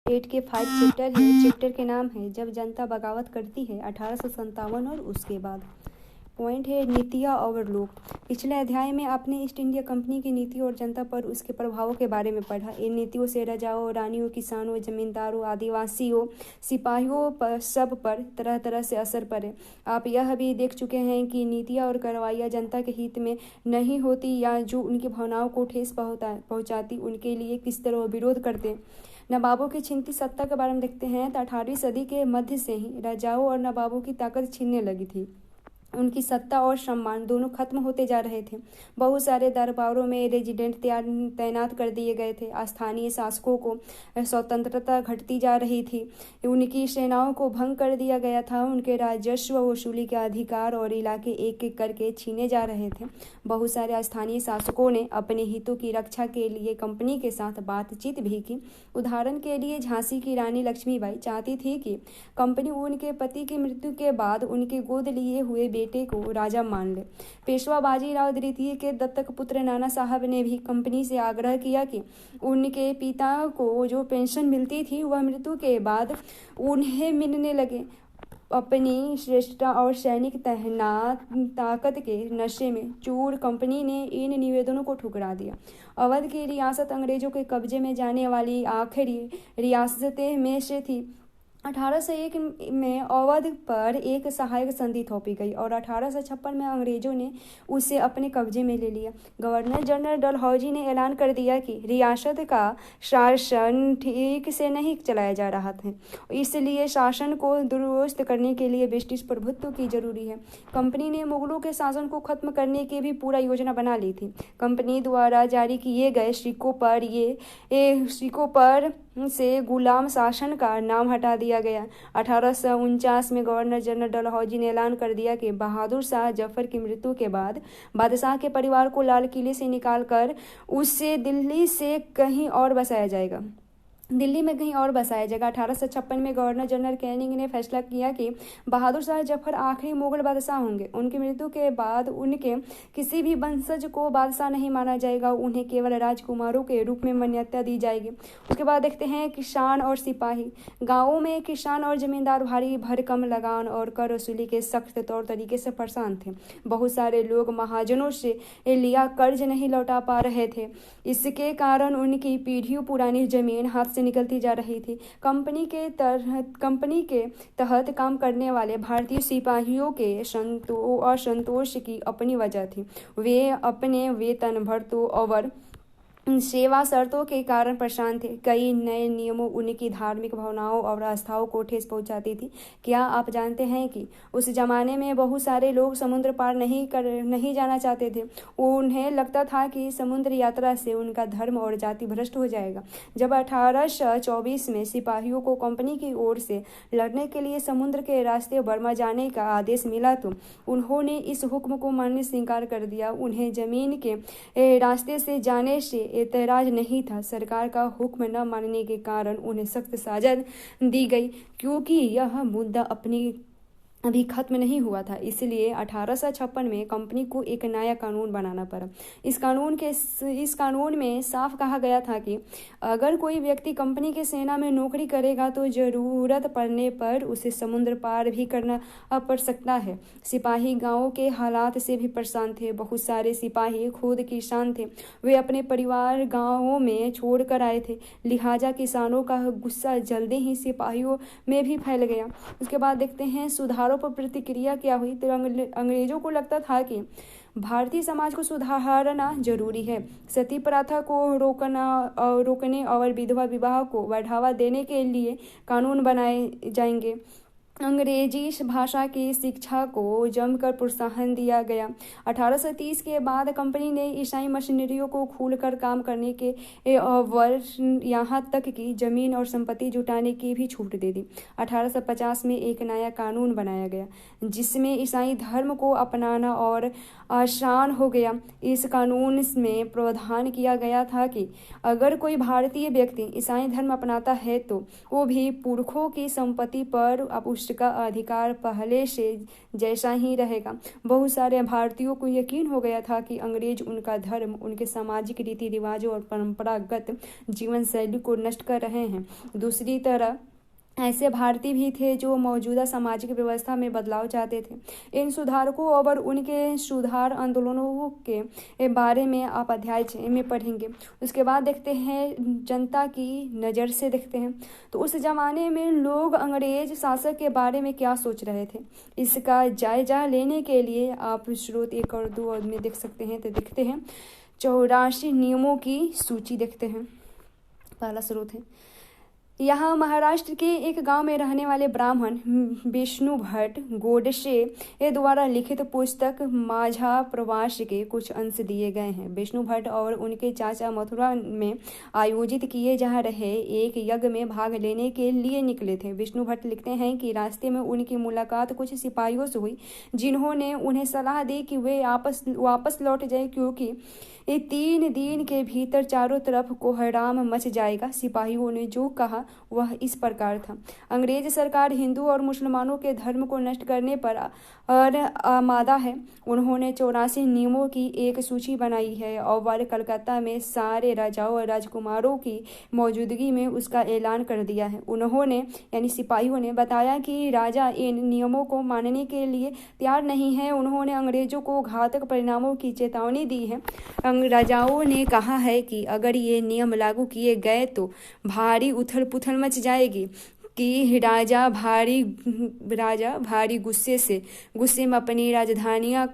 8 के 5 चैप्टर है। चैप्टर के नाम है जब जनता बगावत करती है, 1857 और उसके बाद। पॉइंट है नीतियाँ और लोग। पिछले अध्याय में आपने ईस्ट इंडिया कंपनी की नीतियों और जनता पर उसके प्रभावों के बारे में पढ़ा। इन नीतियों से राजाओं, रानियों, किसानों, जमींदारों, आदिवासियों, सिपाहियों पर सब पर तरह तरह से असर पड़े। आप यह भी देख चुके हैं कि नीतियाँ और कार्रवाइयाँ जनता के हित में नहीं होती या जो उनकी भावनाओं को ठेस पहुँचाती उनके लिए किस तरह विरोध करते। नवाबों की छीनती सत्ता के बारे में देखते हैं तो 18वीं सदी के मध्य से ही राजाओं और नवाबों की ताकत छीनने लगी थी। उनकी सत्ता और सम्मान दोनों खत्म होते जा रहे थे। बहुत सारे दरबारों में रेजिडेंट तैनात कर दिए गए थे। स्थानीय शासकों को स्वतंत्रता घटती जा रही थी। उनकी सेनाओं को भंग कर दिया गया था। उनके राजस्व वसूली के अधिकार और इलाके एक एक करके छीने जा रहे थे। बहुत सारे स्थानीय शासकों ने अपने हितों की रक्षा के लिए कंपनी के साथ बातचीत भी की। उदाहरण के लिए झांसी की रानी लक्ष्मीबाई चाहती थी कि कंपनी उनके पति की मृत्यु के बाद उनके गोद लिए हुए बेटे को राजा मान ले। पेशवा बाजीराव द्वितीय के दत्तक पुत्र नाना साहब ने भी कंपनी से आग्रह किया कि उनके पिता को जो पेंशन मिलती थी वह मृत्यु के बाद उन्हें मिलने लगे। अपनी श्रेष्ठता और सैनिक ताकत के नशे में चूर कंपनी ने इन निवेदनों को ठुकरा दिया। अवध की रियासत अंग्रेजों के कब्जे में जाने वाली आखिरी रियासतें में से थी। 1801 में अवध पर एक सहायक संधि थोपी गई और 1856 में अंग्रेजों ने उसे अपने कब्जे में ले लिया। गवर्नर जनरल डलहौजी ने ऐलान कर दिया कि रियासत का शासन ठीक से नहीं चलाया जा रहा था, इसलिए शासन को दुरुस्त करने के लिए ब्रिटिश प्रभुत्व की जरूरी है। कंपनी ने मुगलों के शासन को खत्म करने की भी पूरा योजना बना ली थी। कंपनी द्वारा जारी किए गए सिक्कों पर से गुलाम शासन का नाम हटा दिया गया। 1849 में गवर्नर जनरल डलहौजी ने ऐलान कर दिया कि बहादुर शाह जफर की मृत्यु के बाद बादशाह के परिवार को लाल किले से निकालकर उसे दिल्ली में कहीं और बसाया जाएगा। 1856 में गवर्नर जनरल कैनिंग ने फैसला किया कि बहादुर शाह जफर आखिरी मुगल बादशाह होंगे। उनकी मृत्यु के बाद उनके किसी भी वंशज को बादशाह नहीं माना जाएगा, उन्हें केवल राजकुमारों के रूप में मान्यता दी जाएगी। उसके बाद देखते हैं किसान और सिपाही। गाँवों में किसान और जमींदार भारी भरकम लगान और कर वसूली के सख्त तौर तरीके से परेशान थे। बहुत सारे लोग महाजनों से लिया कर्ज नहीं लौटा पा रहे थे। इसके कारण उनकी पीढ़ियों पुरानी जमीन हाथ से निकलती जा रही थी। कंपनी के तहत काम करने वाले भारतीय सिपाहियों के असंतोष की अपनी वजह थी। वे अपने वेतन भत्तों और सेवा शर्तों के कारण परेशान थे। कई नए नियमों उनकी धार्मिक भावनाओं और आस्थाओं को ठेस पहुंचाती थी। क्या आप जानते हैं कि उस जमाने में बहुत सारे लोग समुद्र पार नहीं जाना चाहते थे। उन्हें लगता था कि समुद्र यात्रा से उनका धर्म और जाति भ्रष्ट हो जाएगा। जब 1824 में सिपाहियों को कंपनी की ओर से लड़ने के लिए समुद्र के रास्ते बर्मा जाने का आदेश मिला तो उन्होंने इस हुक्म को मानने से इनकार कर दिया। उन्हें जमीन के रास्ते से जाने से एतराज नहीं था। सरकार का हुक्म न मानने के कारण उन्हें सख्त सजा दी गई, क्योंकि यह मुद्दा अभी खत्म नहीं हुआ था। इसलिए 1856 में कंपनी को एक नया कानून बनाना पड़ा। इस कानून में साफ कहा गया था कि अगर कोई व्यक्ति कंपनी के सेना में नौकरी करेगा तो जरूरत पड़ने पर उसे समुद्र पार भी करना पड़ सकता है। सिपाही गांवों के हालात से भी परेशान थे। बहुत सारे सिपाही खुद किसान थे। वे अपने परिवार गाँवों में छोड़ कर आए थे। लिहाजा किसानों का गुस्सा जल्दी ही सिपाहियों में भी फैल गया। उसके बाद देखते हैं सुधारों पर प्रतिक्रिया क्या हुई। तो अंग्रेजों को लगता था कि भारतीय समाज को सुधारना जरूरी है। सती प्रथा को रोकने और विधवा विवाह को बढ़ावा देने के लिए कानून बनाए जाएंगे। अंग्रेजी भाषा की शिक्षा को जमकर प्रोत्साहन दिया गया। 1830 के बाद कंपनी ने ईसाई मशीनरियों को खोलकर काम करने के और यहाँ तक कि जमीन और संपत्ति जुटाने की भी छूट दे दी। 1850 में एक नया कानून बनाया गया जिसमें ईसाई धर्म को अपनाना और आसान हो गया। इस कानून में प्रावधान किया गया था कि अगर कोई भारतीय व्यक्ति ईसाई धर्म अपनाता है तो वो भी पुरखों की संपत्ति पर राष्ट्र का अधिकार पहले से जैसा ही रहेगा। बहुत सारे भारतीयों को यकीन हो गया था कि अंग्रेज उनका धर्म, उनके सामाजिक रीति रिवाजों और परंपरागत जीवन शैली को नष्ट कर रहे हैं। दूसरी तरह ऐसे भारतीय भी थे जो मौजूदा सामाजिक व्यवस्था में बदलाव चाहते थे। इन सुधारकों और उनके सुधार आंदोलनों के बारे में आप अध्याय 6 में पढ़ेंगे। उसके बाद देखते हैं जनता की नज़र से देखते हैं तो उस जमाने में लोग अंग्रेज शासक के बारे में क्या सोच रहे थे। इसका जायजा लेने के लिए आप स्रोत 1 और 2 में देख सकते हैं। तो देखते हैं 84 नियमों की सूची देखते हैं। पहला स्रोत है यहाँ महाराष्ट्र के एक गांव में रहने वाले ब्राह्मण विष्णु भट्ट गोडसे द्वारा लिखित पुस्तक माझा प्रवास के कुछ अंश दिए गए हैं। विष्णु भट्ट और उनके चाचा मथुरा में आयोजित किए जा रहे एक यज्ञ में भाग लेने के लिए निकले थे। विष्णु भट्ट लिखते हैं कि रास्ते में उनकी मुलाकात कुछ सिपाहियों से हुई जिन्होंने उन्हें सलाह दी कि वे वापस लौट जाए क्योंकि 3 दिन के भीतर चारों तरफ कोहराम मच जाएगा। सिपाहियों ने जो कहा वह इस प्रकार था। अंग्रेज सरकार हिंदू और मुसलमानों के धर्म को नष्ट करने पर आमादा है। उन्होंने 84 नियमों की एक सूची बनाई है और कलकत्ता में सारे राजाओं और राजकुमारों की मौजूदगी में उसका ऐलान कर दिया है। उन्होंने यानी सिपाहियों ने बताया कि राजा इन नियमों को मानने के लिए तैयार नहीं है। उन्होंने अंग्रेजों को घातक परिणामों की चेतावनी दी है। राजाओं ने कहा है कि अगर ये नियम लागू किए गए तो भारी उथल पुथल मच जाएगी कि राजा भारी गुस्से में अपनी राजधानियों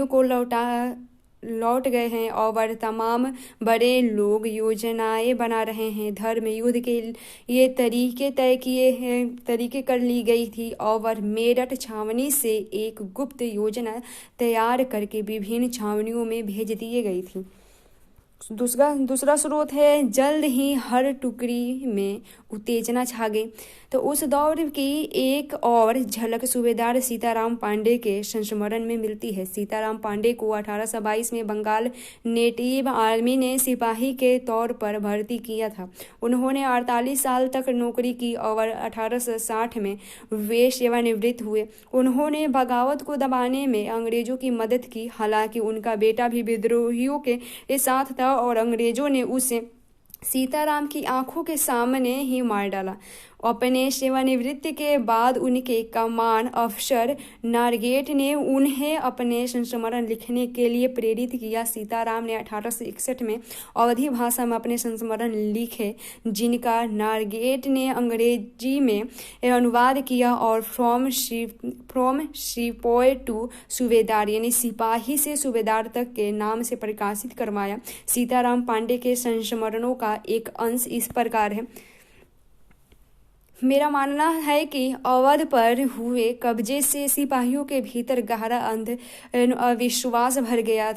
को लौट गए हैं और तमाम बड़े लोग योजनाएं बना रहे हैं। धर्म युद्ध के ये तरीके कर ली गई थी और मेरठ छावनी से एक गुप्त योजना तैयार करके विभिन्न छावनियों में भेज दी गई थी। दूसरा स्रोत है जल्द ही हर टुकड़ी में उत्तेजना छा गई। तो उस दौर की एक और झलक सूबेदार सीताराम पांडे के संस्मरण में मिलती है। सीताराम पांडे को 1822 में बंगाल नेटिव आर्मी ने सिपाही के तौर पर भर्ती किया था। उन्होंने 48 साल तक नौकरी की और 1860 में वे सेवानिवृत्त हुए। उन्होंने बगावत को दबाने में अंग्रेजों की मदद की। हालांकि उनका बेटा भी विद्रोहियों के साथ था और अंग्रेजों ने उसे सीताराम की आंखों के सामने ही मार डाला। अपने सेवानिवृत्ति के बाद उनके कमान अफसर नारगेट ने उन्हें अपने संस्मरण लिखने के लिए प्रेरित किया। सीताराम ने 1861 में अवधी भाषा में अपने संस्मरण लिखे जिनका नारगेट ने अंग्रेजी में अनुवाद किया और फ्रॉम सिपाही टू सूबेदार यानी सिपाही से सूबेदार तक के नाम से प्रकाशित करवाया। सीताराम पांडे के संस्मरणों का एक अंश इस प्रकार है। मेरा मानना है कि अवध पर हुए कब्जे से सिपाहियों के भीतर गहरा अविश्वास बढ़ गया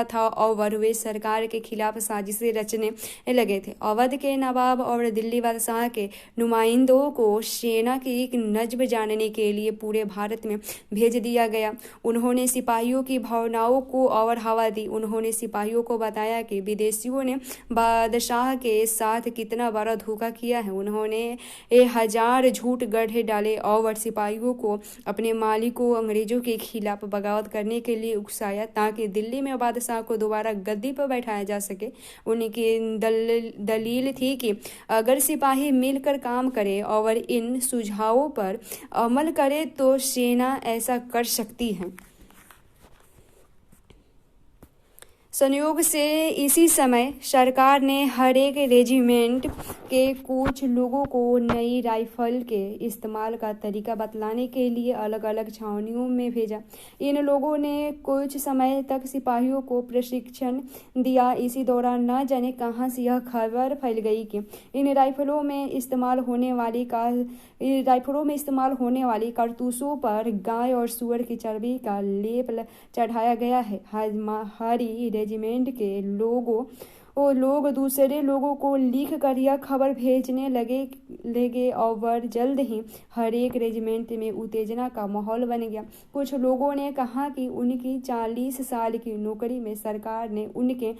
था और वे सरकार के खिलाफ साजिशें रचने लगे थे। अवध के नवाब और दिल्ली बादशाह के नुमाइंदों को सेना की एक नज्म जानने के लिए पूरे भारत में भेज दिया गया। उन्होंने सिपाहियों की भावनाओं को और हवा दी। उन्होंने सिपाहियों को बताया कि विदेशियों ने बादशाह के साथ कितना बड़ा धोखा किया है। उन्होंने 1000 झूठ गढ़े डाले और सिपाहियों को अपने मालिकों अंग्रेजों के खिलाफ बगावत करने के लिए उकसाया ताकि दिल्ली में बादशाह को दोबारा गद्दी पर बैठाया जा सके। उनकी दलील थी कि अगर सिपाही मिलकर काम करे और इन सुझावों पर अमल करे तो सेना ऐसा कर सकती है। संयोग से इसी समय सरकार ने हर एक रेजिमेंट के कुछ लोगों को नई राइफल के इस्तेमाल का तरीका बतलाने के लिए अलग अलग छावनियों में भेजा। इन लोगों ने कुछ समय तक सिपाहियों को प्रशिक्षण दिया। इसी दौरान न जाने कहां से यह खबर फैल गई कि इन राइफलों में इस्तेमाल होने वाली कारतूसों पर गाय और सुअर की चर्बी का लेप चढ़ाया गया है। हमारी रेजिमेंट के लोग दूसरे लोगों को लिख कर यह खबर भेजने लगे लगे और जल्द ही हर एक रेजिमेंट में उत्तेजना का माहौल बन गया। कुछ लोगों ने कहा कि उनकी 40 साल की नौकरी में सरकार ने उनके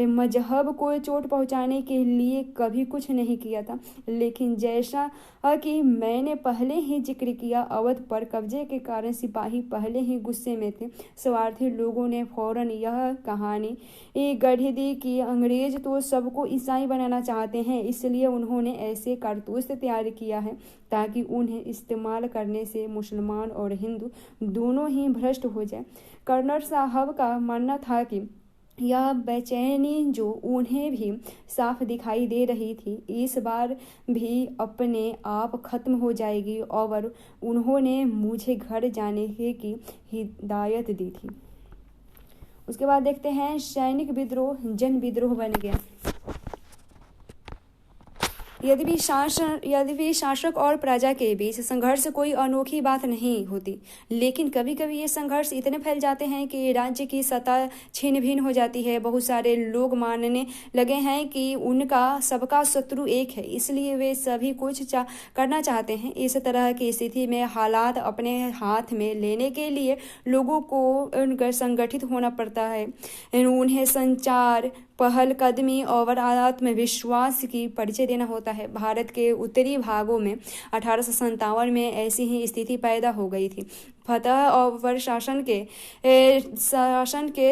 मजहब को चोट पहुंचाने के लिए कभी कुछ नहीं किया था, लेकिन जैसा कि मैंने पहले ही जिक्र किया, अवध पर कब्जे के कारण सिपाही पहले ही गुस्से में थे। स्वार्थी लोगों ने फौरन यह कहानी गढ़ दी कि अंग्रेज तो सबको ईसाई बनाना चाहते हैं, इसलिए उन्होंने ऐसे कारतूस तैयार किया है ताकि उन्हें इस्तेमाल करने से मुसलमान और हिंदू दोनों ही भ्रष्ट हो जाए। कर्नल साहब का मानना था कि यह बेचैनी जो उन्हें भी साफ दिखाई दे रही थी, इस बार भी अपने आप खत्म हो जाएगी, और उन्होंने मुझे घर जाने की हिदायत दी थी। उसके बाद देखते हैं सैनिक विद्रोह जन विद्रोह बन गया। यद्यपि शासक और प्रजा के बीच संघर्ष कोई अनोखी बात नहीं होती, लेकिन कभी कभी ये संघर्ष इतने फैल जाते हैं कि राज्य की सत्ता छिन्न भिन्न हो जाती है। बहुत सारे लोग मानने लगे हैं कि उनका सबका शत्रु एक है, इसलिए वे सभी कुछ करना चाहते हैं। इस तरह की स्थिति में हालात अपने हाथ में लेने के लिए लोगों को संगठित होना पड़ता है। उन्हें संचार, पहल कदमी और आत्मविश्वास की परिचय देना होता है। भारत के उत्तरी भागों में 1857 में ऐसी ही स्थिति पैदा हो गई थी। फतह और शासन के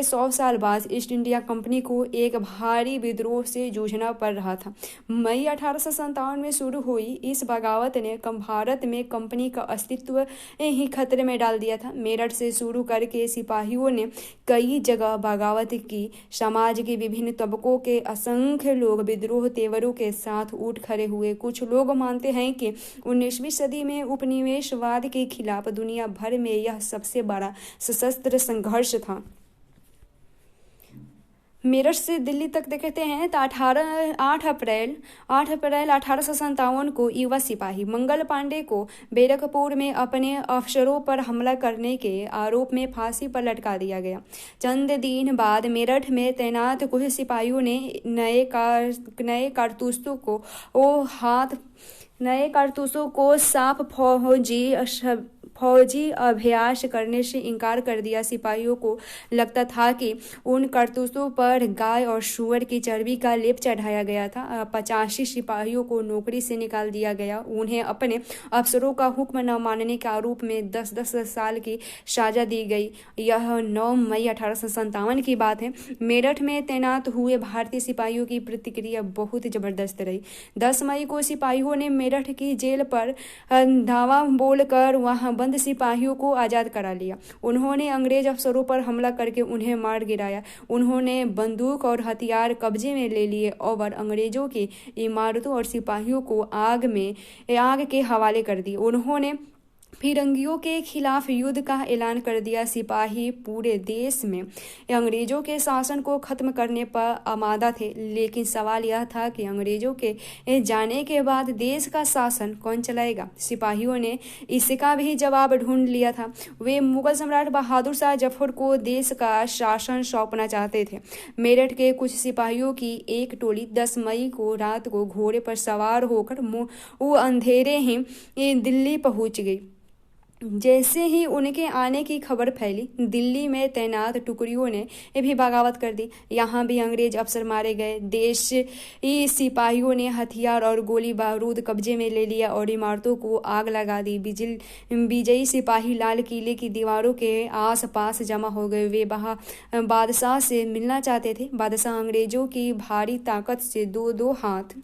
100 साल बाद ईस्ट इंडिया कंपनी को एक भारी विद्रोह से जूझना पड़ रहा था। मई 1857 में शुरू हुई इस बगावत ने भारत में कंपनी का अस्तित्व ही खतरे में डाल दिया था। मेरठ से शुरू करके सिपाहियों ने कई जगह बगावत की। समाज के विभिन्न तबकों के असंख्य लोग विद्रोह तेवरों के साथ उठ खड़े हुए। कुछ लोग मानते हैं कि 19वीं सदी में उपनिवेशवाद के खिलाफ दुनिया भर में यह सबसे बड़ा सशस्त्र संघर्ष था। मेरठ से दिल्ली तक देखते हैं तो 8 अप्रैल 1857 को युवा सिपाही मंगल पांडे को बैरकपुर में अपने अफसरों पर हमला करने के आरोप में फांसी पर लटका दिया गया। चंद दिन बाद मेरठ में तैनात कुछ सिपाहियों ने नए कारतूसों को साफ फौजी अभ्यास करने से इनकार कर दिया। सिपाहियों को लगता था कि उन कारतूसों पर गाय और सूअर की चर्बी का लेप चढ़ाया गया था। 85 सिपाहियों को नौकरी से निकाल दिया गया। उन्हें अपने अफसरों का हुक्म न मानने के आरोप में 10-10 साल की सजा दी गई। यह 9 मई 1857 की बात है। मेरठ में तैनात हुए भारतीय सिपाहियों की प्रतिक्रिया बहुत जबरदस्त रही। 10 मई को सिपाहियों ने मेरठ की जेल पर धावा बोलकर वहां बंद सिपाहियों को आज़ाद करा लिया। उन्होंने अंग्रेज अफसरों पर हमला करके उन्हें मार गिराया। उन्होंने बंदूक और हथियार कब्जे में ले लिए और अंग्रेजों की इमारतों और सिपाहियों को आग के हवाले कर दिए। उन्होंने फिरंगियों के खिलाफ युद्ध का ऐलान कर दिया। सिपाही पूरे देश में अंग्रेजों के शासन को खत्म करने पर आमादा थे, लेकिन सवाल यह था कि अंग्रेजों के जाने के बाद देश का शासन कौन चलाएगा। सिपाहियों ने इसका भी जवाब ढूंढ लिया था। वे मुगल सम्राट बहादुर शाह जफर को देश का शासन सौंपना चाहते थे। मेरठ के कुछ सिपाहियों की एक टोली 10 मई को रात को घोड़े पर सवार होकर वो अंधेरे ही दिल्ली पहुंच गई। जैसे ही उनके आने की खबर फैली, दिल्ली में तैनात टुकड़ियों ने भी बगावत कर दी। यहाँ भी अंग्रेज अफसर मारे गए। देशी सिपाहियों ने हथियार और गोली बारूद कब्जे में ले लिया और इमारतों को आग लगा दी। विजयी सिपाही लाल किले की दीवारों के आसपास जमा हो गए। वे बादशाह से मिलना चाहते थे। बादशाह अंग्रेजों की भारी ताकत से दो हाथ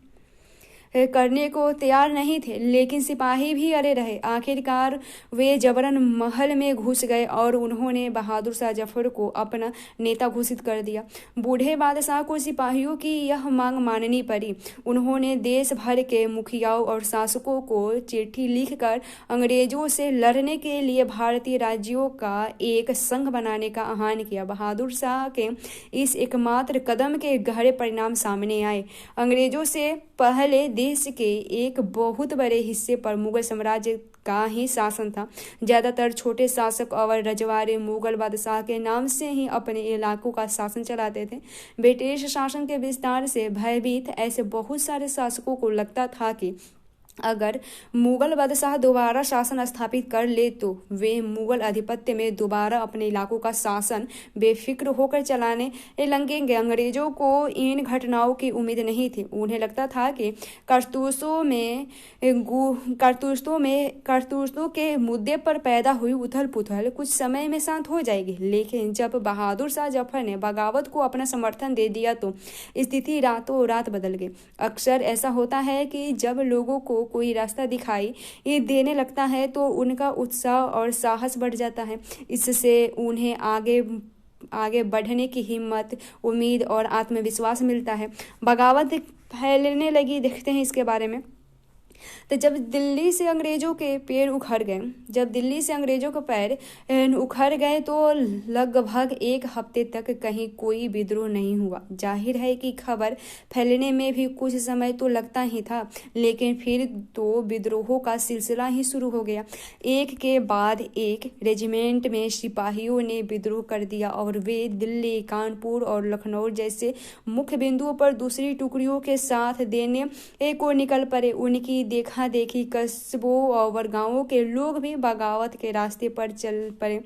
करने को तैयार नहीं थे, लेकिन सिपाही भी अड़े रहे। आखिरकार वे जबरन महल में घुस गए और उन्होंने बहादुर शाह जफर को अपना नेता घोषित कर दिया। बूढ़े बादशाह को सिपाहियों की यह मांग माननी पड़ी। उन्होंने देश भर के मुखियाओं और शासकों को चिट्ठी लिखकर अंग्रेजों से लड़ने के लिए भारतीय राज्यों का एक संघ बनाने का आह्वान किया। बहादुर शाह के इस एकमात्र कदम के गहरे परिणाम सामने आए। अंग्रेजों से पहले देश के एक बहुत बड़े हिस्से पर मुगल साम्राज्य का ही शासन था। ज्यादातर छोटे शासक और रजवाड़े मुगल बादशाह के नाम से ही अपने इलाकों का शासन चलाते थे। ब्रिटिश शासन के विस्तार से भयभीत ऐसे बहुत सारे शासकों को लगता था कि अगर मुगल बादशाह दोबारा शासन स्थापित कर ले तो वे मुगल आधिपत्य में दोबारा अपने इलाकों का शासन बेफिक्र होकर चलाने लगेंगे। अंग्रेजों को इन घटनाओं की उम्मीद नहीं थी। उन्हें लगता था कि कारतूसों के मुद्दे पर पैदा हुई उथल पुथल कुछ समय में शांत हो जाएगी। लेकिन जब बहादुर शाह जफर ने बगावत को अपना समर्थन दे दिया तो स्थिति रातों रात बदल गई। अक्सर ऐसा होता है कि जब लोगों को कोई रास्ता दिखाई देने लगता है तो उनका उत्साह और साहस बढ़ जाता है। इससे उन्हें आगे बढ़ने की हिम्मत, उम्मीद और आत्मविश्वास मिलता है। बगावत फैलने लगी। देखते हैं इसके बारे में। तो जब दिल्ली से अंग्रेजों के पैर उखड़ गए तो लगभग एक हफ्ते तक कहीं कोई विद्रोह नहीं हुआ। जाहिर है कि खबर फैलने में भी कुछ समय तो लगता ही था, लेकिन फिर तो विद्रोहों का सिलसिला ही शुरू हो गया। एक के बाद एक रेजिमेंट में सिपाहियों ने विद्रोह कर दिया और वे दिल्ली, कानपुर और लखनऊ जैसे मुख्य बिंदुओं पर दूसरी टुकड़ियों के साथ देने को निकल पड़े। उनकी देखा देखी कस्बों और गांवों के लोग भी बगावत के रास्ते पर चल पड़े।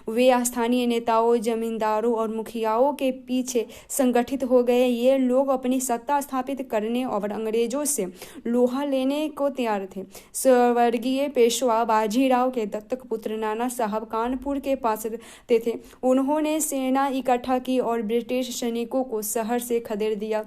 वे स्थानीय नेताओं, जमींदारों और मुखियाओं के पीछे संगठित हो गए। ये लोग अपनी सत्ता स्थापित करने और अंग्रेजों से लोहा लेने को तैयार थे। स्वर्गीय पेशवा बाजीराव के दत्तक पुत्र नाना साहब कानपुर के पास रहते थे। उन्होंने सेना इकट्ठा की और ब्रिटिश सैनिकों को शहर से खदेड़ दिया।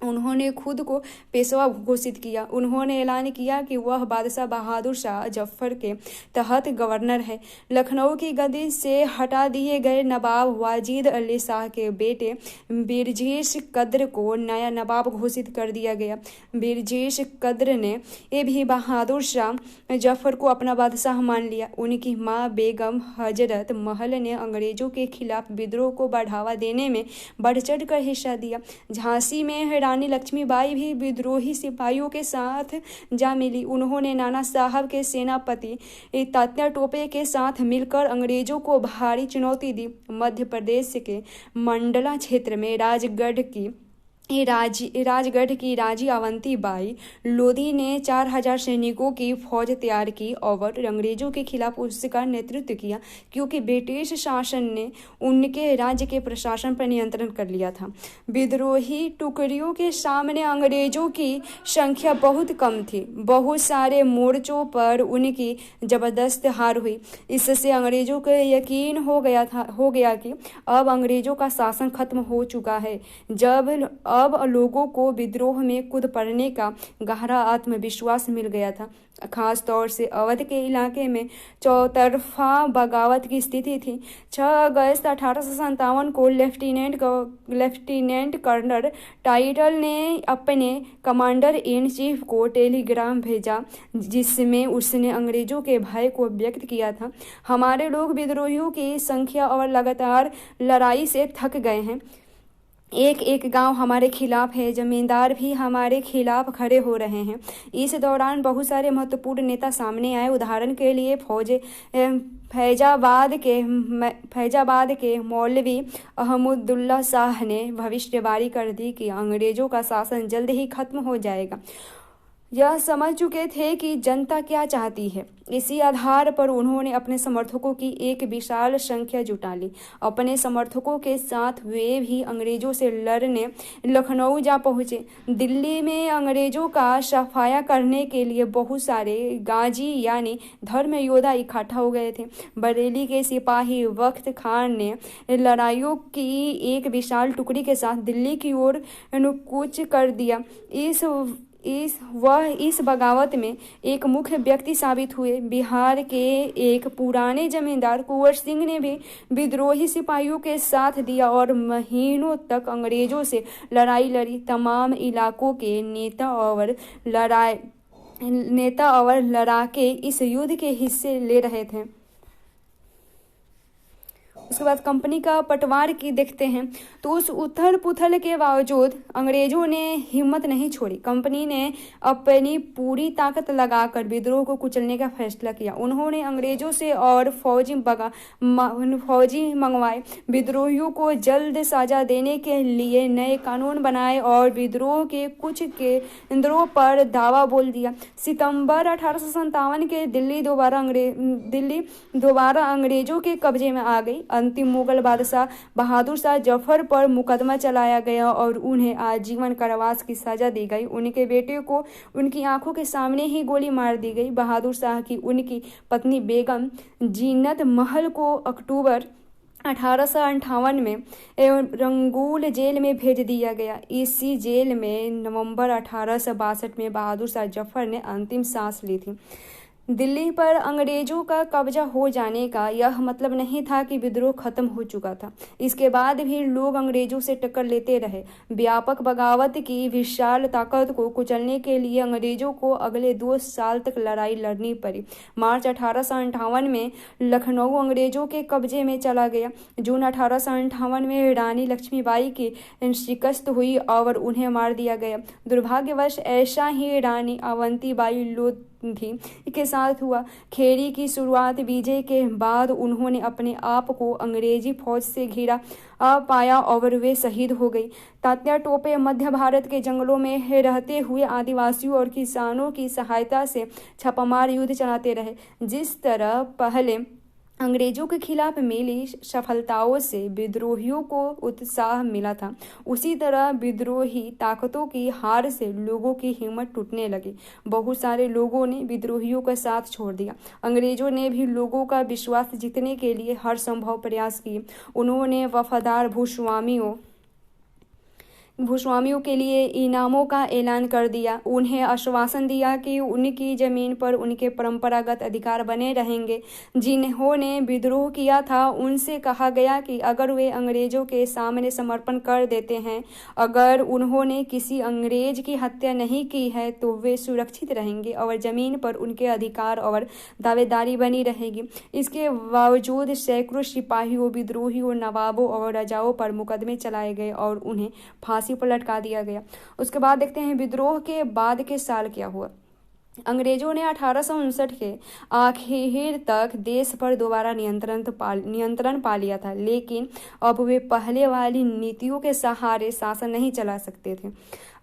उन्होंने खुद को पेशवा घोषित किया। उन्होंने ऐलान किया कि वह बादशाह बहादुर शाह जफर के तहत गवर्नर है। लखनऊ की गद्दी से हटा दिए गए नवाब वाजिद अली शाह के बेटे बिरजेश कद्र को नया नवाब घोषित कर दिया गया। बिरजेश कद्र ने भी बहादुर शाह जफर को अपना बादशाह मान लिया। उनकी मां बेगम हजरत महल ने अंग्रेजों के खिलाफ विद्रोह को बढ़ावा देने में बढ़ चढ़ कर हिस्सा दिया। झांसी में रानी लक्ष्मीबाई भी विद्रोही सिपाहियों के साथ जा मिली। उन्होंने नाना साहब के सेनापति तात्या टोपे के साथ मिलकर अंग्रेजों को भारी चुनौती दी। मध्य प्रदेश के मंडला क्षेत्र में राजगढ़ की राजी अवंती बाई लोधी ने 4000 सैनिकों की फौज तैयार की और अंग्रेजों के खिलाफ उसका नेतृत्व किया, क्योंकि ब्रिटिश शासन ने उनके राज्य के प्रशासन पर नियंत्रण कर लिया था। विद्रोही टुकड़ियों के सामने अंग्रेजों की संख्या बहुत कम थी। बहुत सारे मोर्चों पर उनकी जबरदस्त हार हुई। इससे अंग्रेजों को यकीन हो गया कि अब अंग्रेजों का शासन खत्म हो चुका है। अब लोगों को विद्रोह में कूद पड़ने का गहरा आत्मविश्वास मिल गया था। खास तौर से अवध के इलाके में चौतरफा बगावत की स्थिति थी। 6 अगस्त 1857 को लेफ्टिनेंट कर्नल टाइटल ने अपने कमांडर इन चीफ को टेलीग्राम भेजा, जिसमें उसने अंग्रेजों के भय को व्यक्त किया था। हमारे लोग विद्रोहियों की संख्या और लगातार लड़ाई से थक गए हैं। एक गांव हमारे खिलाफ है, जमींदार भी हमारे खिलाफ खड़े हो रहे हैं। इस दौरान बहुत सारे महत्वपूर्ण नेता सामने आए। उदाहरण के लिए फैजाबाद के मौलवी अहमदुल्ला शाह ने भविष्यवाणी कर दी कि अंग्रेजों का शासन जल्द ही खत्म हो जाएगा। यह समझ चुके थे कि जनता क्या चाहती है। इसी आधार पर उन्होंने अपने समर्थकों की एक विशाल संख्या जुटा ली। अपने समर्थकों के साथ वे भी अंग्रेजों से लड़ने लखनऊ जा पहुंचे। दिल्ली में अंग्रेजों का सफाया करने के लिए बहुत सारे गाजी यानी धर्म योद्धा इकट्ठा हो गए थे। बरेली के सिपाही वक्त खान ने लड़ाइयों की एक विशाल टुकड़ी के साथ दिल्ली की ओर कूच कर दिया। इस बगावत में एक मुख्य व्यक्ति साबित हुए। बिहार के एक पुराने जमींदार कुंवर सिंह ने भी विद्रोही सिपाहियों के साथ दिया और महीनों तक अंग्रेजों से लड़ाई लड़ी। तमाम इलाकों के नेता और लड़ाके इस युद्ध के हिस्से ले रहे थे। उसके बाद कंपनी का पटवार की देखते हैं तो उस उथल पुथल के बावजूद अंग्रेजों ने हिम्मत नहीं छोड़ी। कंपनी ने अपनी पूरी ताकत लगाकर विद्रोह को कुचलने का फैसला किया। उन्होंने अंग्रेजों से और फौजी मंगवाए, विद्रोहियों को जल्द सजा देने के लिए नए कानून बनाए और विद्रोह के कुछ केंद्रों पर दावा बोल दिया। सितंबर 1857 के दिल्ली दोबारा अंग्रेजों के कब्जे में आ गई। अंतिम मुगल बादशाह बहादुर शाह जफर पर मुकदमा चलाया गया और उन्हें आजीवन कारावास की सजा दी गई। उनके बेटे को उनकी आंखों के सामने ही गोली मार दी गई। बहादुर शाह की उनकी पत्नी बेगम जीनत महल को अक्टूबर 1858 में रंगूल जेल में भेज दिया गया। इसी जेल में नवंबर 1862 में बहादुर शाह जफर ने अंतिम सांस ली थी। दिल्ली पर अंग्रेजों का कब्जा हो जाने का यह मतलब नहीं था कि विद्रोह खत्म हो चुका था। इसके बाद भी लोग अंग्रेजों से टक्कर लेते रहे। व्यापक बगावत की विशाल ताकत को कुचलने के लिए अंग्रेजों को अगले 2 साल तक लड़ाई लड़नी पड़ी। मार्च 1858 में लखनऊ अंग्रेजों के कब्जे में चला गया। जून 1858 में रानी लक्ष्मीबाई की शिकस्त हुई और उन्हें मार दिया गया। दुर्भाग्यवश ऐसा ही रानी अवंतीबाई लोधी के साथ हुआ। खेड़ी की शुरुआत विजय के बाद उन्होंने अपने आप को अंग्रेजी फौज से घिरा पाया और वे शहीद हो गई। तात्या टोपे मध्य भारत के जंगलों में रहते हुए आदिवासियों और किसानों की सहायता से छापामार युद्ध चलाते रहे। जिस तरह पहले अंग्रेजों के खिलाफ मिली सफलताओं से विद्रोहियों को उत्साह मिला था, उसी तरह विद्रोही ताकतों की हार से लोगों की हिम्मत टूटने लगी। बहुत सारे लोगों ने विद्रोहियों का साथ छोड़ दिया। अंग्रेजों ने भी लोगों का विश्वास जीतने के लिए हर संभव प्रयास किए। उन्होंने वफादार भूस्वामियों के लिए इनामों का ऐलान कर दिया। उन्हें आश्वासन दिया कि उनकी जमीन पर उनके परंपरागत अधिकार बने रहेंगे। जिन्होंने विद्रोह किया था उनसे कहा गया कि अगर वे अंग्रेजों के सामने समर्पण कर देते हैं, अगर उन्होंने किसी अंग्रेज की हत्या नहीं की है तो वे सुरक्षित रहेंगे और जमीन पर उनके अधिकार और दावेदारी बनी रहेगी। इसके बावजूद सैकड़ों सिपाहियों, विद्रोहियों, नवाबों और राजाओं पर मुकदमे चलाए गए और उन्हें फांसी पर लटका दिया गया। उसके बाद देखते हैं विद्रोह के बाद के साल क्या हुआ। अंग्रेजों ने 1859 के आखिर तक देश पर दोबारा नियंत्रण पा लिया था, लेकिन अब वे पहले वाली नीतियों के सहारे शासन नहीं चला सकते थे।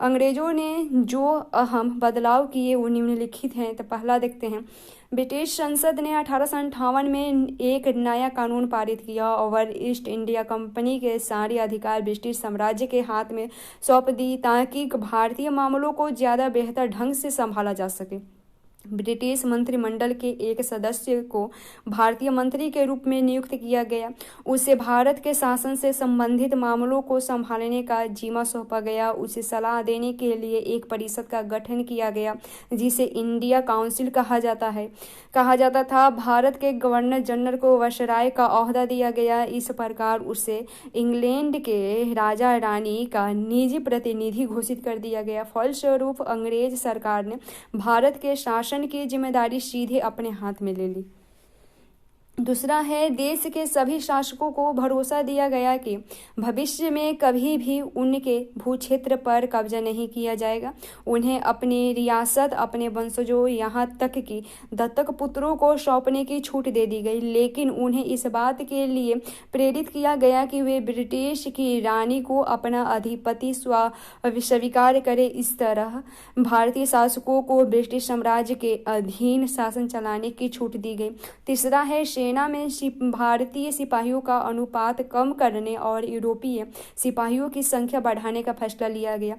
अंग्रेजों ने जो अहम बदलाव किए वो निम्नलिखित हैं। तो पहला देखते हैं, ब्रिटिश संसद ने 1858 में एक नया कानून पारित किया और ईस्ट इंडिया कंपनी के सारे अधिकार ब्रिटिश साम्राज्य के हाथ में सौंप दी ताकि भारतीय मामलों को ज़्यादा बेहतर ढंग से संभाला जा सके। ब्रिटिश मंत्रिमंडल के एक सदस्य को भारतीय मंत्री के रूप में नियुक्त किया गया। उसे भारत के शासन से संबंधित मामलों को संभालने का जिम्मा सौंपा गया। उसे सलाह देने के लिए एक परिषद का गठन किया गया जिसे इंडिया काउंसिल कहा जाता था। भारत के गवर्नर जनरल को वायसराय का ओहदा दिया गया। इस प्रकार उसे इंग्लैंड के राजा रानी का निजी प्रतिनिधि घोषित कर दिया गया। फलस्वरूप अंग्रेज सरकार ने भारत के शासन की जिम्मेदारी सीधे अपने हाथ में ले ली। दूसरा है, देश के सभी शासकों को भरोसा दिया गया कि भविष्य में कभी भी उनके भूक्षेत्र पर कब्जा नहीं किया जाएगा। उन्हें अपनी रियासत अपने वंशजों यहाँ तक कि दत्तक पुत्रों को सौंपने की छूट दे दी गई, लेकिन उन्हें इस बात के लिए प्रेरित किया गया कि वे ब्रिटिश की रानी को अपना अधिपति स्वीकार करें। इस तरह भारतीय शासकों को ब्रिटिश साम्राज्य के अधीन शासन चलाने की छूट दी गई। तीसरा है, सेना में भारतीय सिपाहियों का अनुपात कम करने और यूरोपीय सिपाहियों की संख्या बढ़ाने का फैसला लिया गया।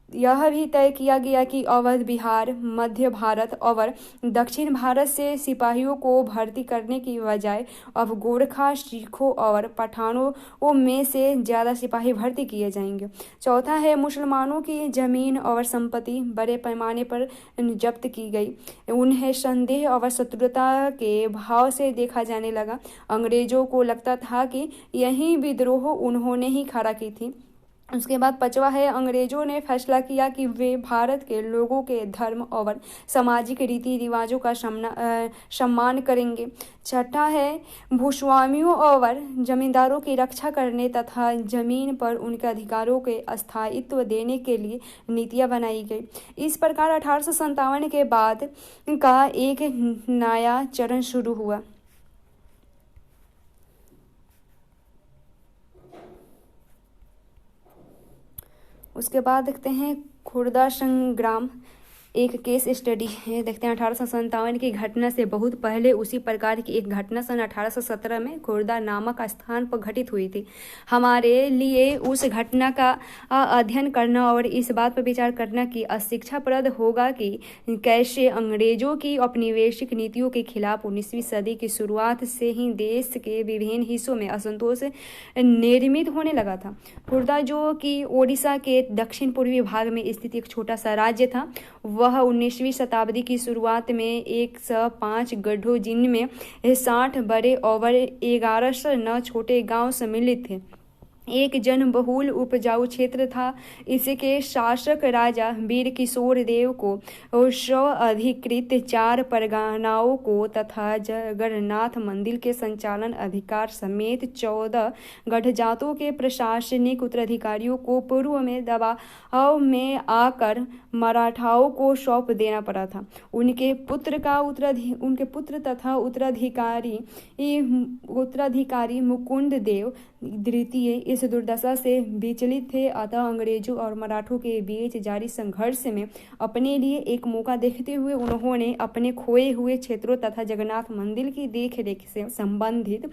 यह भी तय किया गया कि अवध, बिहार, मध्य भारत और दक्षिण भारत से सिपाहियों को भर्ती करने की बजाय अब गोरखा, सिखों और पठानों में से ज़्यादा सिपाही भर्ती किए जाएंगे। चौथा है, मुसलमानों की जमीन और संपत्ति बड़े पैमाने पर जब्त की गई। उन्हें संदेह और शत्रुता के भाव से देखा जाने लगा। अंग्रेजों को लगता था कि यही विद्रोह उन्होंने ही खड़ा की थी उसके बाद 5वां है, अंग्रेजों ने फैसला किया कि वे भारत के लोगों के धर्म और सामाजिक रीति रिवाजों का सम्मान करेंगे। 6ठा है, भूस्वामियों और जमींदारों की रक्षा करने तथा जमीन पर उनके अधिकारों के स्थायित्व देने के लिए नीतियां बनाई गई। इस प्रकार 1857 के बाद का एक नया चरण शुरू हुआ। उसके बाद देखते हैं खुर्दा संग्राम, एक केस स्टडी है। देखते हैं 1857 की घटना से बहुत पहले उसी प्रकार की एक घटना सन 1817 में खुर्दा नामक स्थान पर घटित हुई थी। हमारे लिए उस घटना का अध्ययन करना और इस बात पर विचार करना कि शिक्षाप्रद होगा कि कैसे अंग्रेजों की औपनिवेशिक नीतियों के खिलाफ 19वीं सदी की शुरुआत से ही देश के विभिन्न हिस्सों में असंतोष निर्मित होने लगा था। खुर्दा, जो कि ओडिशा के दक्षिण पूर्वी भाग में स्थित एक छोटा सा राज्य था, वह 19वीं शताब्दी की शुरुआत में 105 गढ़ों जिनमें 60 बड़े और 1109 छोटे गांव सम्मिलित थे, एक जनबहुल उपजाऊ क्षेत्र था। इसके शासक राजा वीर किशोर देव को स्व-अधिकृत 4 परगनाओं को तथा जगन्नाथ मंदिर के संचालन अधिकार समेत 14 गढ़जातों के प्रशासनिक उत्तराधिकारियों को पूर्व में दबाव में आकर मराठाओं को सौंप देना पड़ा था। उनके पुत्र तथा उत्तराधिकारी मुकुंद देव द्वितीय इस दुर्दशा से विचलित थे। अतः अंग्रेजों और मराठों के बीच जारी संघर्ष में अपने लिए एक मौका देखते हुए उन्होंने अपने खोए हुए क्षेत्रों तथा जगन्नाथ मंदिर की देखरेख से संबंधित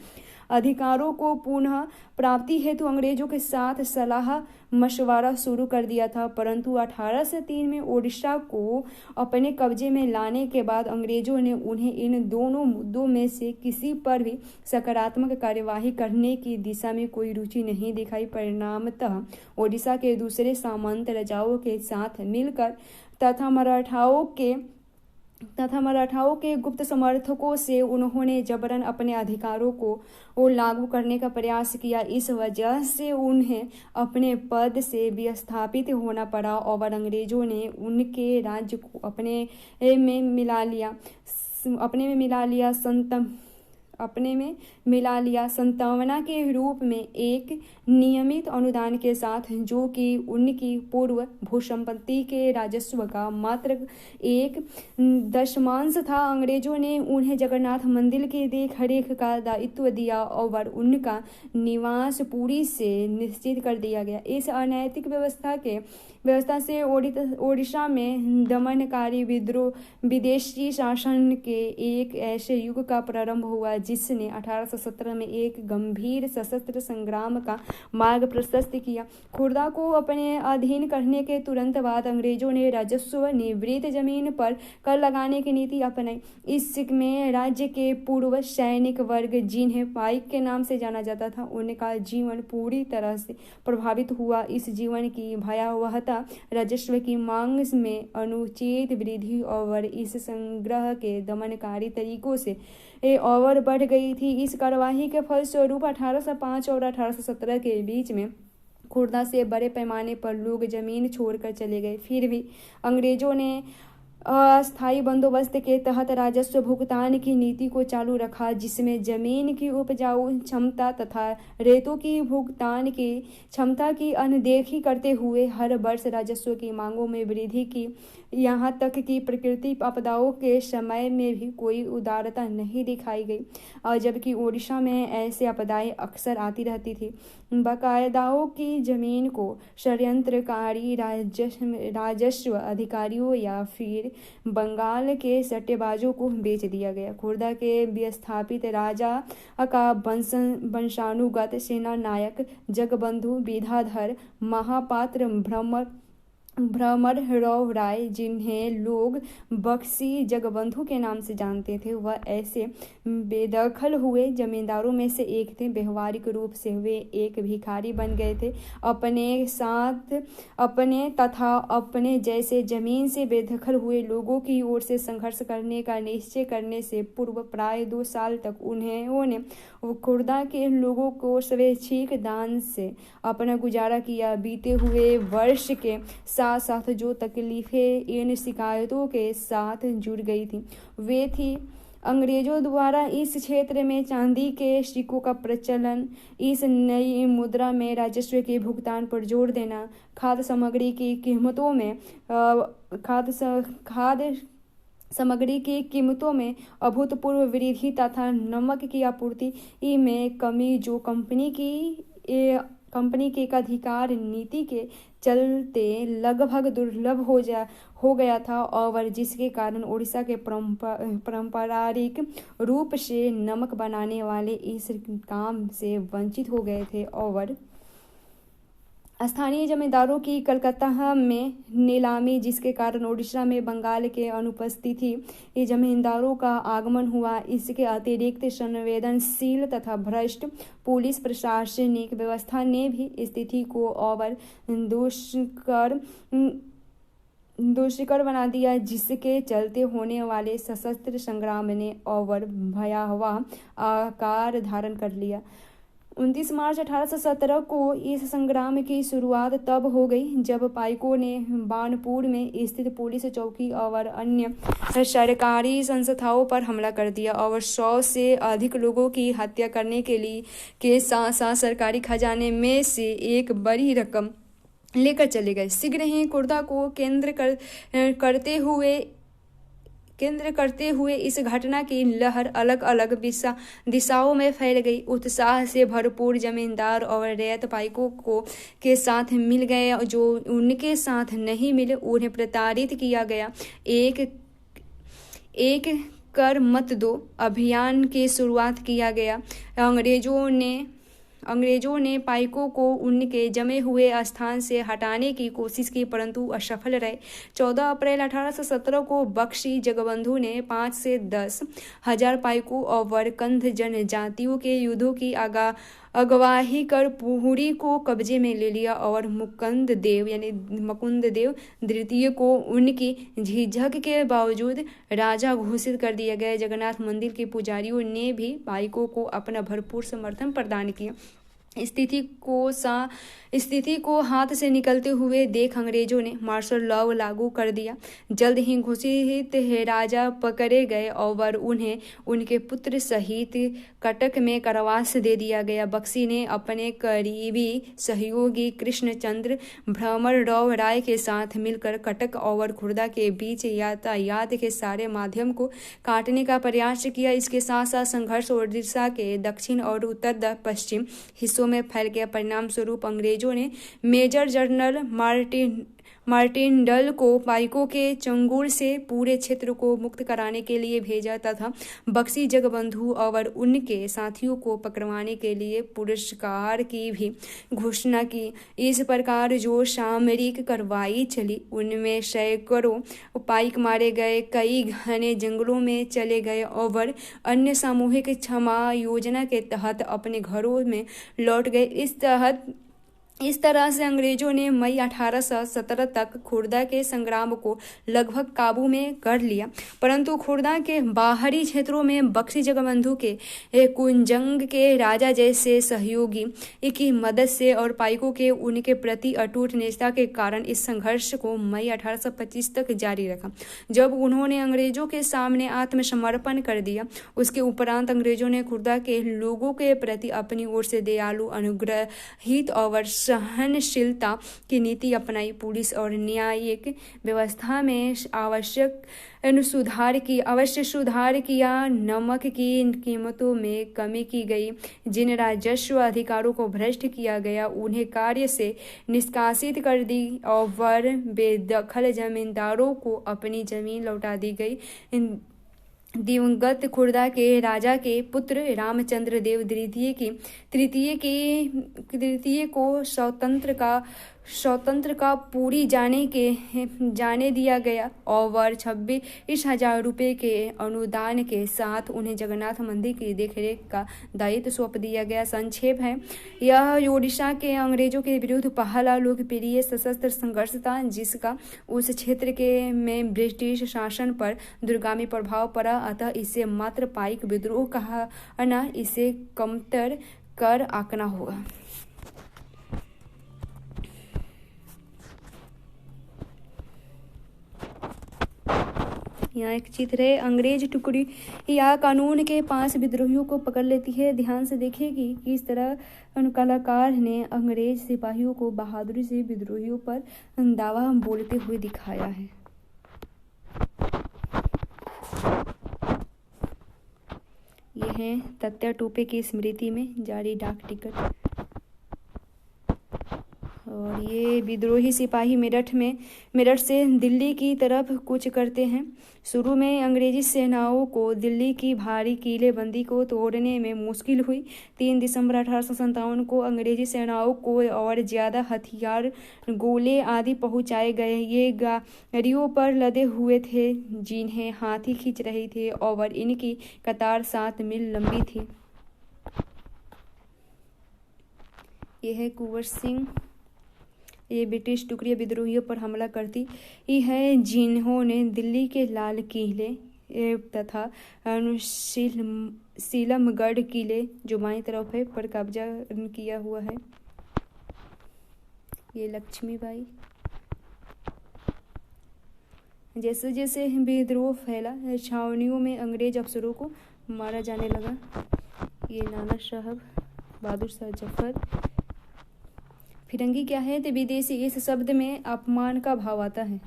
अधिकारों को पुनः प्राप्ति हेतु अंग्रेजों के साथ सलाह मशवरा शुरू कर दिया था। परंतु 1803 में ओडिशा को अपने कब्जे में लाने के बाद अंग्रेजों ने उन्हें इन दोनों मुद्दों में से किसी पर भी सकारात्मक कार्यवाही करने की दिशा में कोई रुचि नहीं दिखाई। परिणामतः ओडिशा के दूसरे सामंत राजाओं के साथ मिलकर तथा मराठाओं के गुप्त समर्थकों से उन्होंने जबरन अपने अधिकारों को लागू करने का प्रयास किया। इस वजह से उन्हें अपने पद से विस्थापित होना पड़ा और अंग्रेजों ने उनके राज्य को अपने में मिला लिया संतावना के रूप में एक नियमित अनुदान के साथ, जो कि उनकी पूर्व भूसंपत्ति के राजस्व का मात्र 1/10 था। अंग्रेजों ने उन्हें जगन्नाथ मंदिर के देखरेख का दायित्व दिया और उनका निवास पूरी से निश्चित कर दिया गया। इस अनैतिक व्यवस्था से ओडिशा में दमनकारी विदेशी शासन के एक ऐसे युग का प्रारंभ हुआ जिसने 1817 में एक गंभीर सशस्त्र संग्राम का मार्ग प्रशस्त किया। खुर्दा को अपने अधीन करने के तुरंत बाद अंग्रेजों ने राजस्व निवृत्त जमीन पर कर लगाने की नीति अपनाई। इसमें राज्य के पूर्व सैनिक वर्ग, जिन्हें पाइक के नाम से जाना जाता था, उनका जीवन पूरी तरह से प्रभावित हुआ। इस जीवन की भयावहता राजस्व की मांग में अनुचित वृद्धि और इस संग्रह के दमनकारी तरीकों से और बढ़ गई थी। इस कार्यवाही के फलस्वरूप 1805 और 1817 के बीच में खुर्दा से बड़े पैमाने पर लोग जमीन छोड़कर चले गए। फिर भी अंग्रेजों ने अस्थायी बंदोबस्त के तहत राजस्व भुगतान की नीति को चालू रखा, जिसमें जमीन की उपजाऊ क्षमता तथा रेतों की भुगतान की क्षमता की अनदेखी करते हुए हर वर्ष राजस्व की मांगों में वृद्धि की। यहाँ तक कि प्राकृतिक आपदाओं के समय में भी कोई उदारता नहीं दिखाई गई, और जबकि ओडिशा में ऐसे आपदाएं अक्सर आती रहती थी। बाकायदाओं की जमीन को षड्यंत्रकारी राजस्व अधिकारियों या फिर बंगाल के सट्टेबाजों को बेच दिया गया। खुर्दा के विस्थापित राजा का वंशानुगत सेनानायक जगबंधु विद्याधर महापात्र भ्रमरराव राय, जिन्हें लोग बख्शी जगबंधु के नाम से जानते थे, वह ऐसे बेदखल हुए जमींदारों में से एक थे। व्यवहारिक रूप से वे एक भिखारी बन गए थे। अपने साथ अपने तथा अपने जैसे जमीन से बेदखल हुए लोगों की ओर से संघर्ष करने का निश्चय करने से पूर्व प्राय 2 साल तक उन्होंने खुर्दा के लोगों को स्वैच्छिक दान से अपना गुजारा किया। बीते हुए वर्ष के साथ साथ जो तकलीफें इन शिकायतों के साथ जुड़ गई थी, वे थी अंग्रेजों द्वारा इस क्षेत्र में चांदी के सिक्कों का प्रचलन, इस नई मुद्रा में राजस्व के भुगतान पर जोर देना, खाद्य सामग्री की कीमतों में अभूतपूर्व वृद्धि तथा नमक की आपूर्ति में कमी, जो कंपनी के एकाधिकार नीति के चलते लगभग दुर्लभ हो गया था और जिसके कारण उड़ीसा के पारंपरिक रूप से नमक बनाने वाले इस काम से वंचित हो गए थे। और स्थानीय जमींदारों की कलकत्ता में नीलामी, जिसके कारण उड़ीसा में बंगाल के अनुपस्थिति जमींदारों का आगमन हुआ। इसके अतिरिक्त संवेदनशील तथा भ्रष्ट पुलिस प्रशासनिक व्यवस्था ने भी स्थिति को और दुष्कर बना दिया, जिसके चलते होने वाले सशस्त्र संग्राम ने और भयावह आकार धारण कर लिया। 29 मार्च 1817 को इस संग्राम की शुरुआत तब हो गई जब पाइकों ने बानपुर में स्थित पुलिस चौकी और अन्य सरकारी संस्थाओं पर हमला कर दिया और 100 से अधिक लोगों की हत्या करने के साथ साथ सरकारी खजाने में से एक बड़ी रकम लेकर चले गए। शीघ्र ही खुर्दा को केंद्र करते हुए इस घटना की लहर अलग अलग दिशाओं में फैल गई। उत्साह से भरपूर जमींदार और रैयत पाइकों के साथ मिल गए, जो उनके साथ नहीं मिले उन्हें प्रताड़ित किया गया। एक कर मत दो अभियान की शुरुआत किया गया। अंग्रेजों ने पाइकों को उनके जमे हुए स्थान से हटाने की कोशिश की, परंतु असफल रहे। 14 अप्रैल 1817 को बख्शी जगबंधु ने 5 से 10 हजार पाइकों और कंध जनजातियों के युद्धों की अगवाही कर पुरी को कब्जे में ले लिया और मुकुंद देव द्वितीय को उनकी झिझक के बावजूद राजा घोषित कर दिया गया। जगन्नाथ मंदिर के पुजारियों ने भी पाइकों को अपना भरपूर समर्थन प्रदान किया। स्थिति को हाथ से निकलते हुए देख अंग्रेजों ने मार्शल लॉ लागू कर दिया। जल्द ही घोषित राजा पकड़े गए और उन्हें उनके पुत्र सहित कटक में कारावास दे दिया गया। बख्शी ने अपने करीबी सहयोगी कृष्णचंद्र भ्रमरराव राय के साथ मिलकर कटक और खुर्दा के बीच यातायात के सारे माध्यम को काटने का प्रयास किया। इसके साथ साथ संघर्ष उड़ीसा के दक्षिण और उत्तर पश्चिम हिस्सों में फैल गया। परिणाम स्वरूप अंग्रेजों ने मेजर जनरल मार्टिनडल को पाइकों के चंगुल से पूरे क्षेत्र को मुक्त कराने के लिए भेजा तथा बख्शी जगबंधु और उनके साथियों को पकड़वाने के लिए पुरस्कार की भी घोषणा की। इस प्रकार जो सामरिक कार्रवाई चली उनमें सैकड़ों पाइक मारे गए, कई घने जंगलों में चले गए और अन्य सामूहिक क्षमा योजना के तहत अपने घरों में लौट गए। इस तरह से अंग्रेजों ने मई 1817 तक खुर्दा के संग्राम को लगभग काबू में कर लिया, परंतु खुर्दा के बाहरी क्षेत्रों में बख्शी जगबंधु के कुंजंग के राजा जैसे सहयोगी की मदद से और पाइकों के उनके प्रति अटूट निष्ठा के कारण इस संघर्ष को मई 1825 तक जारी रखा। जब उन्होंने अंग्रेजों के सामने आत्मसमर्पण कर दिया, उसके उपरांत अंग्रेजों ने खुर्दा के लोगों के प्रति अपनी ओर से दयालु, अनुग्रहित और सहनशीलता की नीति अपनाई। पुलिस और न्यायिक व्यवस्था में अवश्य सुधार किया। नमक की कीमतों में कमी की गई। जिन राजस्व अधिकारों को भ्रष्ट किया गया उन्हें कार्य से निष्कासित कर दी और बेदखल जमींदारों को अपनी जमीन लौटा दी गई। दिवंगत खुर्दा के राजा के पुत्र रामचंद्र देव तृतीय को स्वतंत्र का पूरी जाने दिया गया और 26,000 रुपये के अनुदान के साथ उन्हें जगन्नाथ मंदिर की देखरेख का दायित्व सौंप दिया गया। संक्षेप है, यह ओडिशा के अंग्रेजों के विरुद्ध पहला लोकप्रिय सशस्त्र संघर्ष था जिसका उस क्षेत्र के में ब्रिटिश शासन पर दूरगामी प्रभाव पड़ा। अतः इसे मात्र पाइक विद्रोह कहना इसे कमतर कर आंकना होगा। यहाँ एक चित्र है, अंग्रेज टुकड़ी या कानून के 5 विद्रोहियों को पकड़ लेती है। ध्यान से देखिए कि किस तरह कलाकार ने अंग्रेज सिपाहियों को बहादुरी से विद्रोहियों पर दावा बोलते हुए दिखाया है। यह है तात्या टोपे की स्मृति में जारी डाक टिकट। और ये विद्रोही सिपाही मेरठ से दिल्ली की तरफ कूच करते हैं। शुरू में अंग्रेजी सेनाओं को दिल्ली की भारी किलेबंदी को तोड़ने में मुश्किल हुई। 3 दिसंबर 1857 को अंग्रेजी सेनाओं को और ज़्यादा हथियार, गोले आदि पहुंचाए गए। ये गाड़ियों पर लदे हुए थे जिन्हें हाथी खींच रहे थे और इनकी कतार 7 मील लंबी थी। यह है कुंवर सिंह। ये ब्रिटिश टुकड़ी विद्रोहियों पर हमला करती है जिन्होंने दिल्ली के लाल किले तथा सीलमगढ़ किले जो बाईं तरफ है पर कब्जा किया हुआ है। ये लक्ष्मीबाई। जैसे जैसे विद्रोह फैला, छावनियों में अंग्रेज अफसरों को मारा जाने लगा। ये नाना साहब, बहादुर शाह जफर। फिरंगी क्या है? तो विदेशी, इस शब्द में अपमान का भाव आता है।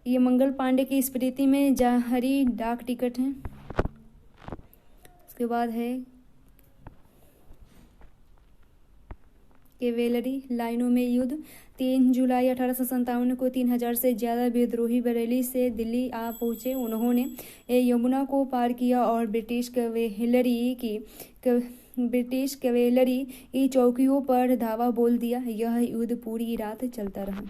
ये मंगल पांडे की स्मृति में जारी डाक टिकट है। उसके बाद है कैवेलरी लाइनों में युद्ध। 3 जुलाई 1857 को 3000 से ज़्यादा विद्रोही बरेली से दिल्ली आ पहुँचे। उन्होंने यमुना को पार किया और ब्रिटिश कैवेलरी की चौकियों पर धावा बोल दिया। यह युद्ध पूरी रात चलता रहा।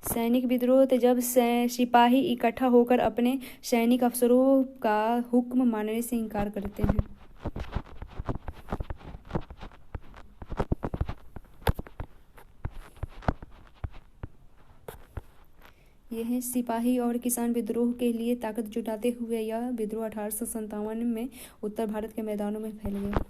सैनिक विद्रोह, जब सिपाही इकट्ठा होकर अपने सैनिक अफसरों का हुक्म मानने से इनकार करते हैं। यह है सिपाही और किसान विद्रोह के लिए ताकत जुटाते हुए यह विद्रोह 1857 में उत्तर भारत के मैदानों में फैल गया।